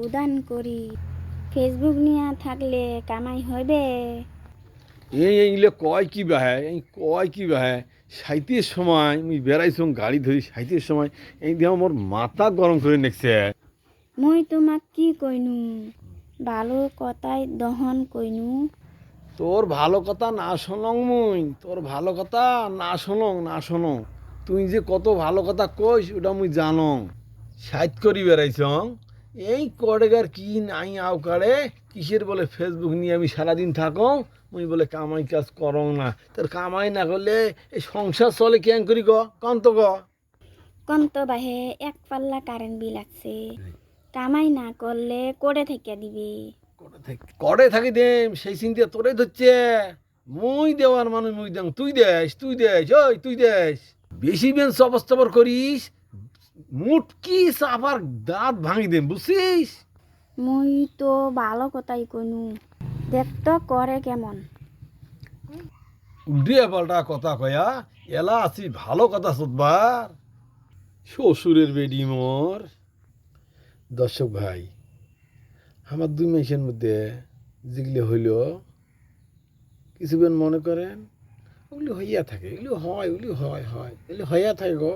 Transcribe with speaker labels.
Speaker 1: উদান করি। ফেসবুক নিয়ে থাকলে কামাই হবে।
Speaker 2: এইগুলো কয় কি বাহে এই কয় কি বাহে সাইতের সময় মুই বেড়াইছুম গাড়ি ধরি সাইতের সময় এই দিয়ে মোর মাথা গরম করে নেছে।
Speaker 1: মই তোমাক কি কইনু, ভালো কথাই দহন কইনু।
Speaker 2: তোর ভালো কথা না শোনং মুই, তোর ভালো কথা না শোনং। তুই যে কত ভালো কথা কইস ওটা মুই জানং। সাইত করি বেড়াইছং এই কড়েগার কি নাই আওকারে কিসের বলে ফেসবুক নিয়ে আমি সারাদিন থাকং। মুই বলে কামাই কাজ করং না, তোর কামাই না করলে এই সংসার চলে কেন করি কন্ত
Speaker 1: কন্ত বাহে এক পাল্লা কারেন্ট বিল আছে, কামাই না করলে করে থেকে দিবে।
Speaker 2: করে থাকি দেম সেই চিন্তা তোরে ধরছে। মুই দেওয়ার মানুষ মুই দেং, তুই দেশ ওই তুই দেশ। বেশি বেঞ্চ অবস্থাপর করিস মুটকি চাপার দাঁত ভাঙি দেম বুঝছিস।
Speaker 1: মই তো ভালো কথাই কইনু, দেখতো করে কেমন।
Speaker 2: উল্টিয়া পাল্টা কথা কয়া এলা আছি ভালো কথা শুধবার। শ্বশুরের বেডি মোর। দর্শক ভাই, আমার দুই মেশের মধ্যে যেগুলো হইল কিছুক্ষণ মনে করেন ওগুলি হইয়া থাকে, এগুলি হয় এগুলি হইয়া থাকে গো।